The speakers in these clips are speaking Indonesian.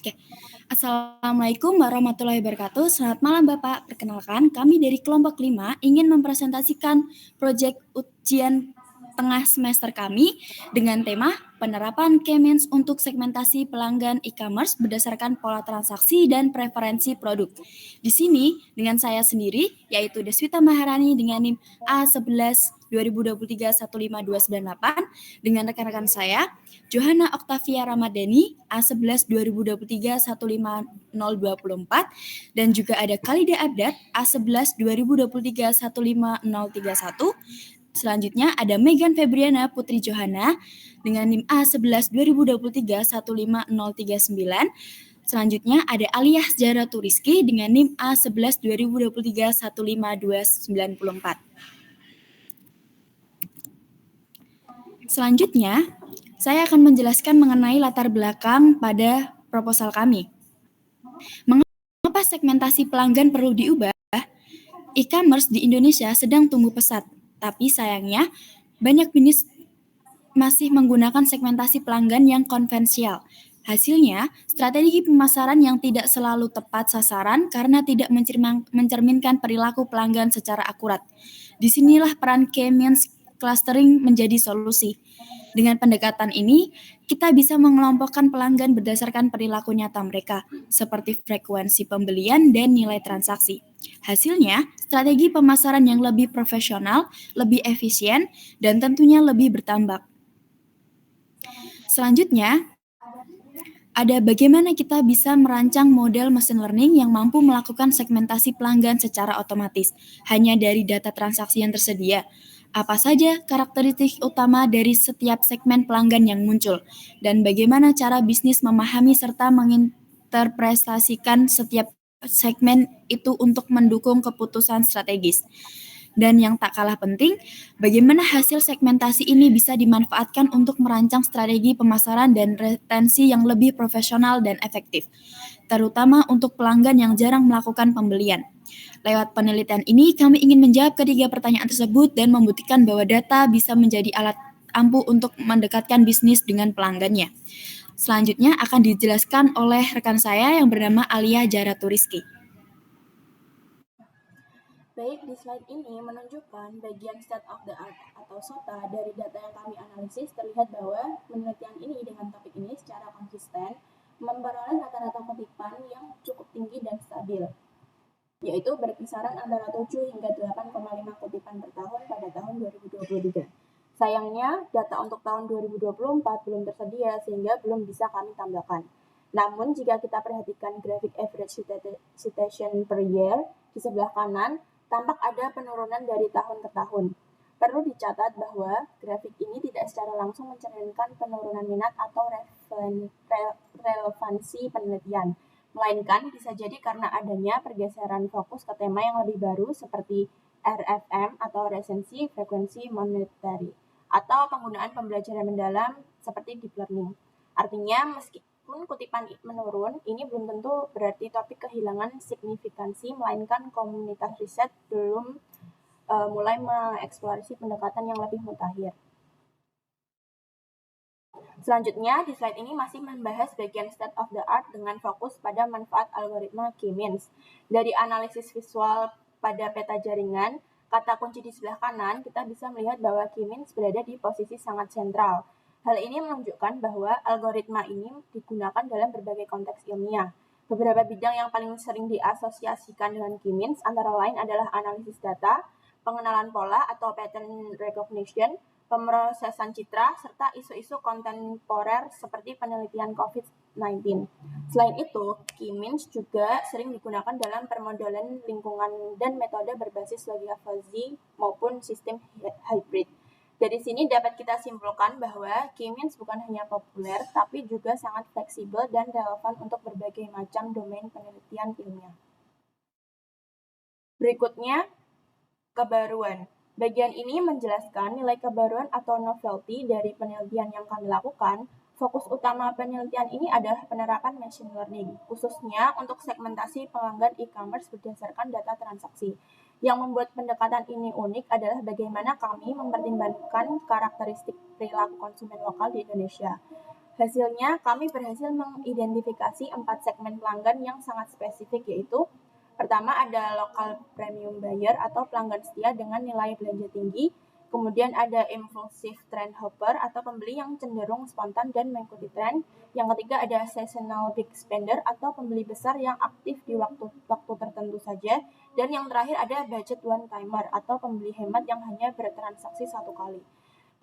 Oke. Assalamualaikum warahmatullahi wabarakatuh. Selamat malam Bapak. Perkenalkan, kami dari kelompok 5 ingin mempresentasikan proyek ujian tengah semester kami dengan tema penerapan K-means untuk segmentasi pelanggan e-commerce berdasarkan pola transaksi dan preferensi produk. Di sini dengan saya sendiri yaitu Deswita Maharani dengan NIM A11 2023 15298 dengan rekan-rekan saya Johanna Oktavia Ramadhani A11 2023 15024 dan juga ada Khalida Abdad A11 2023 15031. Selanjutnya ada Megan Febriana Putri Johanna dengan NIM A11 2023 15039. Selanjutnya ada Aliyah Zahra Turiski dengan NIM A11 2023 15294. Selanjutnya, saya akan menjelaskan mengenai latar belakang pada proposal kami. Mengapa segmentasi pelanggan perlu diubah? E-commerce di Indonesia sedang tumbuh pesat, tapi sayangnya banyak bisnis masih menggunakan segmentasi pelanggan yang konvensional. Hasilnya, strategi pemasaran yang tidak selalu tepat sasaran karena tidak mencerminkan perilaku pelanggan secara akurat. Disinilah peran K-means clustering menjadi solusi. Dengan pendekatan ini, kita bisa mengelompokkan pelanggan berdasarkan perilaku nyata mereka, seperti frekuensi pembelian dan nilai transaksi. Hasilnya, strategi pemasaran yang lebih profesional, lebih efisien, dan tentunya lebih bertambah. Selanjutnya, ada bagaimana kita bisa merancang model machine learning yang mampu melakukan segmentasi pelanggan secara otomatis, hanya dari data transaksi yang tersedia. Apa saja karakteristik utama dari setiap segmen pelanggan yang muncul, dan bagaimana cara bisnis memahami serta menginterpretasikan setiap segmen itu untuk mendukung keputusan strategis. Dan yang tak kalah penting, bagaimana hasil segmentasi ini bisa dimanfaatkan untuk merancang strategi pemasaran dan retensi yang lebih profesional dan efektif, terutama untuk pelanggan yang jarang melakukan pembelian. Lewat penelitian ini, kami ingin menjawab ketiga pertanyaan tersebut dan membuktikan bahwa data bisa menjadi alat ampuh untuk mendekatkan bisnis dengan pelanggannya. Selanjutnya akan dijelaskan oleh rekan saya yang bernama Aliyah Zahra Turiski. Baik, di slide ini menunjukkan bagian state of the art atau SOTA dari data yang kami analisis. Terlihat bahwa penelitian ini dengan topik ini secara konsisten memperoleh rata-rata kutipan yang cukup tinggi dan stabil, yaitu berkisaran antara 7 hingga 8,5 kutipan per tahun pada tahun 2023. Sayangnya, data untuk tahun 2024 belum tersedia sehingga belum bisa kami tambahkan. Namun, jika kita perhatikan grafik average citation per year di sebelah kanan, tampak ada penurunan dari tahun ke tahun. Perlu dicatat bahwa grafik ini tidak secara langsung mencerminkan penurunan minat atau relevansi penelitian, melainkan bisa jadi karena adanya pergeseran fokus ke tema yang lebih baru seperti RFM atau resensi frekuensi monetary, atau penggunaan pembelajaran mendalam seperti deep learning. Artinya, meskipun kutipan menurun, ini belum tentu berarti topik kehilangan signifikansi, melainkan komunitas riset belum mulai mengeksplorasi pendekatan yang lebih mutakhir. Selanjutnya, di slide ini masih membahas bagian state of the art dengan fokus pada manfaat algoritma K-means. Dari analisis visual pada peta jaringan, kata kunci di sebelah kanan, kita bisa melihat bahwa K-means berada di posisi sangat sentral. Hal ini menunjukkan bahwa algoritma ini digunakan dalam berbagai konteks ilmiah. Beberapa bidang yang paling sering diasosiasikan dengan K-means antara lain adalah analisis data, pengenalan pola atau pattern recognition, pemrosesan citra, serta isu-isu kontemporer seperti penelitian COVID-19. Selain itu, K-means juga sering digunakan dalam permodelan lingkungan dan metode berbasis logika fuzzy maupun sistem hybrid. Dari sini dapat kita simpulkan bahwa K-means bukan hanya populer, tapi juga sangat fleksibel dan relevan untuk berbagai macam domain penelitian ilmiah. Berikutnya, kebaruan. Bagian ini menjelaskan nilai kebaruan atau novelty dari penelitian yang kami lakukan. Fokus utama penelitian ini adalah penerapan machine learning, khususnya untuk segmentasi pelanggan e-commerce berdasarkan data transaksi. Yang membuat pendekatan ini unik adalah bagaimana kami mempertimbangkan karakteristik perilaku konsumen lokal di Indonesia. Hasilnya, kami berhasil mengidentifikasi 4 segmen pelanggan yang sangat spesifik, yaitu pertama ada local premium buyer atau pelanggan setia dengan nilai belanja tinggi, kemudian ada impulsive trend hopper atau pembeli yang cenderung spontan dan mengikuti tren, yang ketiga ada seasonal big spender atau pembeli besar yang aktif di waktu tertentu saja, dan yang terakhir ada budget one timer atau pembeli hemat yang hanya bertransaksi satu kali.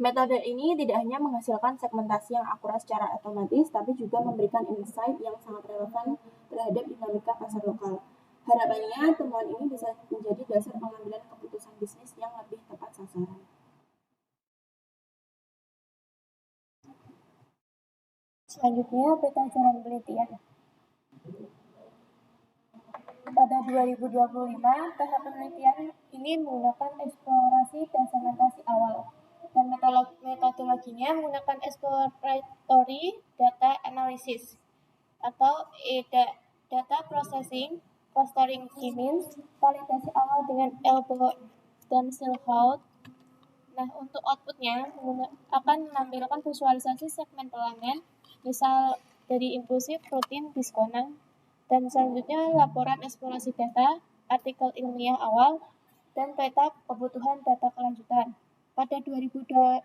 Metode ini tidak hanya menghasilkan segmentasi yang akurat secara otomatis, tapi juga memberikan insight yang sangat relevan terhadap dinamika pasar lokal. Harapannya, temuan ini bisa menjadi dasar pengambilan keputusan bisnis yang lebih tepat sasaran. Selanjutnya, peta jalan penelitian. Pada 2025, tahap penelitian ini menggunakan eksplorasi dan segmentasi awal, dan metodologinya menggunakan exploratory data analysis atau EDA, data processing, clustering key means, validasi awal dengan Elbow dan Silhouette. Nah, untuk outputnya akan menampilkan visualisasi segmen pelanggan, misal dari impulsif, rutin, diskonan, dan selanjutnya laporan eksplorasi data, artikel ilmiah awal, dan peta kebutuhan data kelanjutan. Pada 2026,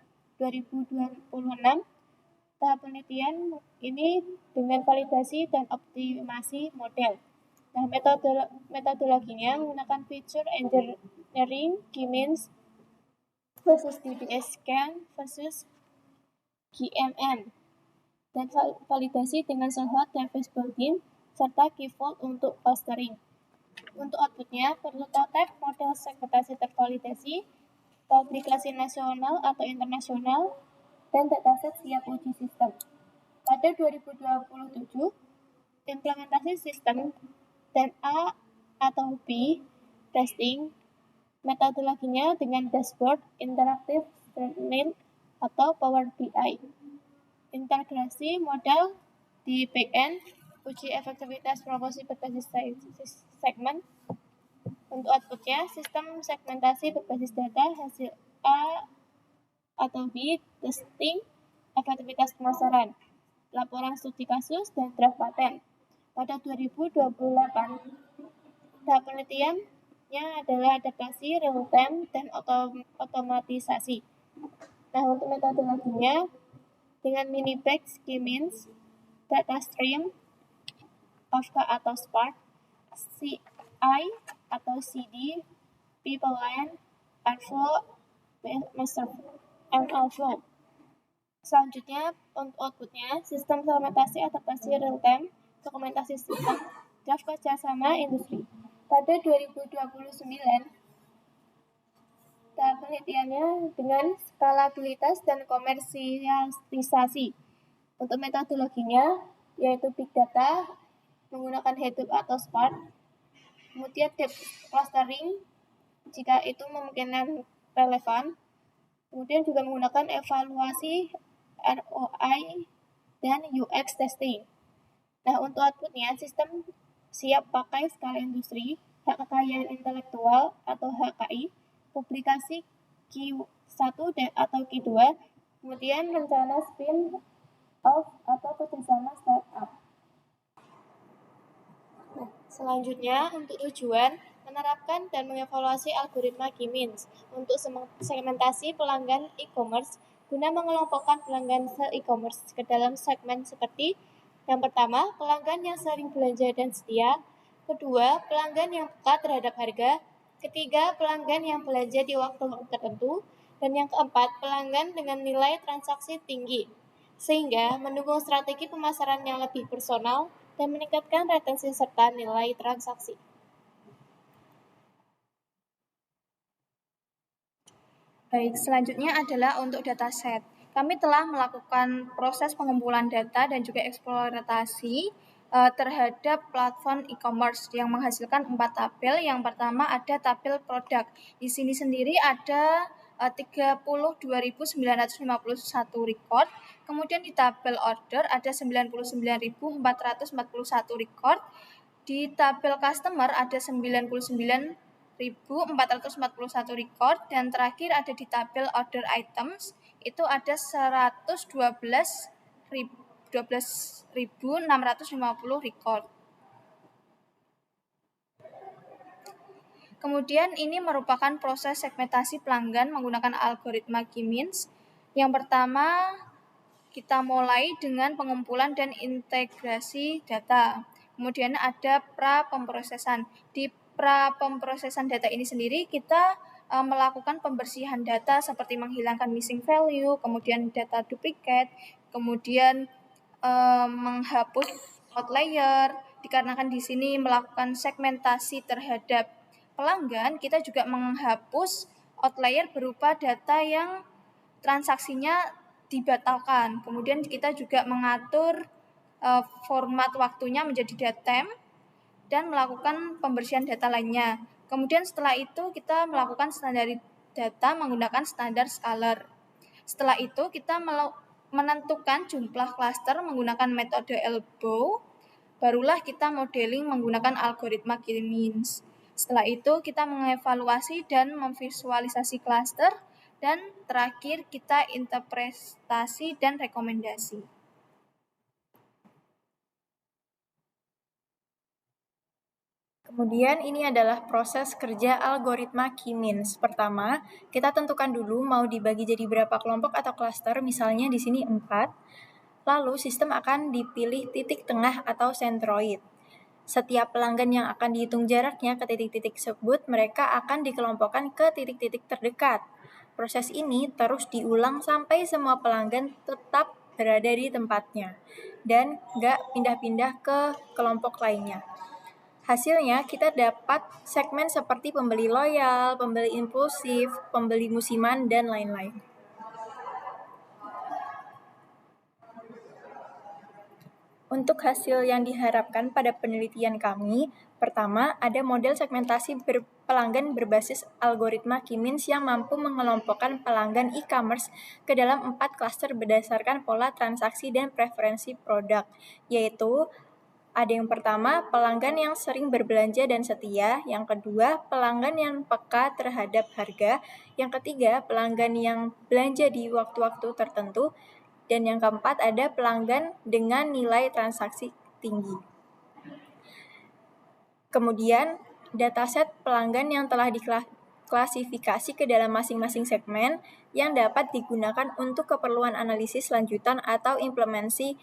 tahap penelitian ini dengan validasi dan optimasi model. Nah, metodologinya menggunakan feature engineering, key means, versus DBS scan versus GMM, dan validasi dengan Silhouette dan Fishbone serta key vault untuk clustering. Untuk outputnya, prototype model segmentasi tervalidasi, publikasi nasional atau internasional, dan dataset siap uji sistem. Pada 2027, implementasi sistem dan A atau B testing, metodologinya dengan dashboard, interaktif, streaming, atau Power BI. Integrasi model di backend, uji efektivitas promosi berbasis segmen. Untuk outputnya, sistem segmentasi berbasis data hasil A atau B, testing, efektivitas pemasaran, laporan studi kasus, dan draft paten. Pada 2028, tahap penelitiannya adalah adaptasi, real time, dan otomatisasi. Nah, untuk metodologinya dengan mini batch, key means, data stream, Kafka atau Spark, CI atau CD, pipeline, Airflow, MLflow. Selanjutnya, untuk outputnya, sistem segmentasi adaptasi real time, dokumentasi sistem, draft kerjasama industri. Pada 2029, tahap penelitiannya dengan skalabilitas dan komersialisasi. Untuk metodologinya, yaitu Big Data, menggunakan Hadoop atau Spark, kemudian depth clustering, jika itu memungkinkan relevan, kemudian juga menggunakan evaluasi ROI dan UX testing. Nah, untuk outputnya, sistem siap pakai skala industri, hak kekayaan intelektual atau HKI, publikasi Q1 atau Q2, kemudian rencana spin-off atau kerjasama startup. Nah, selanjutnya, untuk tujuan, menerapkan dan mengevaluasi algoritma key means untuk segmentasi pelanggan e-commerce guna mengelompokkan pelanggan e-commerce ke dalam segmen seperti yang pertama, pelanggan yang sering belanja dan setia. Kedua, pelanggan yang peka terhadap harga. Ketiga, pelanggan yang belanja di waktu-waktu tertentu. Dan yang keempat, pelanggan dengan nilai transaksi tinggi. Sehingga mendukung strategi pemasaran yang lebih personal dan meningkatkan retensi serta nilai transaksi. Baik, selanjutnya adalah untuk dataset. Kami telah melakukan proses pengumpulan data dan juga eksploitasi terhadap platform e-commerce yang menghasilkan 4 tabel. Yang pertama ada tabel produk. Di sini sendiri ada 32.951 record. Kemudian di tabel order ada 99.441 record. Di tabel customer ada 99.441 record, dan terakhir ada di tabel order items itu ada 112 12.650 record. Kemudian ini merupakan proses segmentasi pelanggan menggunakan algoritma K-means. Yang pertama, kita mulai dengan pengumpulan dan integrasi data. Kemudian ada pra-pemrosesan. Di pra-pemrosesan data ini sendiri kita melakukan pembersihan data seperti menghilangkan missing value, kemudian data duplikat, kemudian menghapus outlier. Dikarenakan di sini melakukan segmentasi terhadap pelanggan, kita juga menghapus outlier berupa data yang transaksinya dibatalkan. Kemudian kita juga mengatur format waktunya menjadi datem dan melakukan pembersihan data lainnya. Kemudian setelah itu kita melakukan standarisasi data menggunakan standar scalar. Setelah itu kita menentukan jumlah klaster menggunakan metode elbow. Barulah kita modeling menggunakan algoritma K-means. Setelah itu kita mengevaluasi dan memvisualisasi klaster. Dan terakhir kita interpretasi dan rekomendasi. Kemudian ini adalah proses kerja algoritma K-means. Pertama, kita tentukan dulu mau dibagi jadi berapa kelompok atau klaster, misalnya di sini 4. Lalu sistem akan dipilih titik tengah atau sentroid. Setiap pelanggan yang akan dihitung jaraknya ke titik-titik tersebut, mereka akan dikelompokkan ke titik-titik terdekat. Proses ini terus diulang sampai semua pelanggan tetap berada di tempatnya dan nggak pindah-pindah ke kelompok lainnya. Hasilnya kita dapat segmen seperti pembeli loyal, pembeli impulsif, pembeli musiman, dan lain-lain. Untuk hasil yang diharapkan pada penelitian kami, pertama, ada model segmentasi pelanggan berbasis algoritma K-means yang mampu mengelompokkan pelanggan e-commerce ke dalam 4 klaster berdasarkan pola transaksi dan preferensi produk, yaitu ada yang pertama, pelanggan yang sering berbelanja dan setia, yang kedua, pelanggan yang peka terhadap harga, yang ketiga, pelanggan yang belanja di waktu-waktu tertentu, dan yang keempat ada pelanggan dengan nilai transaksi tinggi. Kemudian, dataset pelanggan yang telah diklasifikasi ke dalam masing-masing segmen yang dapat digunakan untuk keperluan analisis lanjutan atau implementasi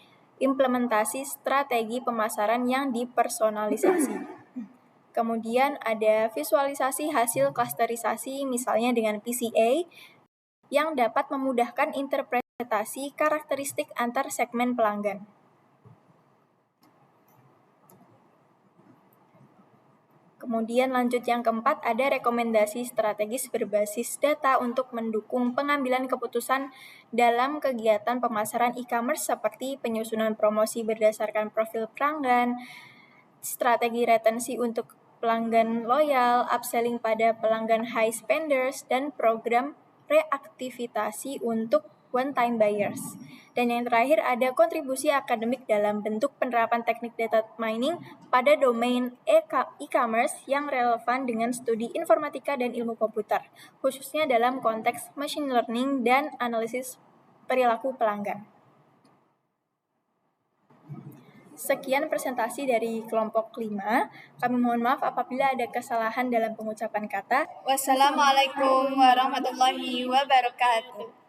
strategi pemasaran yang dipersonalisasi. Kemudian ada visualisasi hasil klasterisasi misalnya dengan PCA yang dapat memudahkan interpretasi karakteristik antar segmen pelanggan. Kemudian lanjut yang keempat, ada rekomendasi strategis berbasis data untuk mendukung pengambilan keputusan dalam kegiatan pemasaran e-commerce seperti penyusunan promosi berdasarkan profil pelanggan, strategi retensi untuk pelanggan loyal, upselling pada pelanggan high spenders, dan program reaktivasi untuk one-time buyers. Dan yang terakhir ada kontribusi akademik dalam bentuk penerapan teknik data mining pada domain e-commerce yang relevan dengan studi informatika dan ilmu komputer, khususnya dalam konteks machine learning dan analisis perilaku pelanggan. Sekian presentasi dari kelompok 5. Kami mohon maaf apabila ada kesalahan dalam pengucapan kata. Wassalamualaikum warahmatullahi wabarakatuh.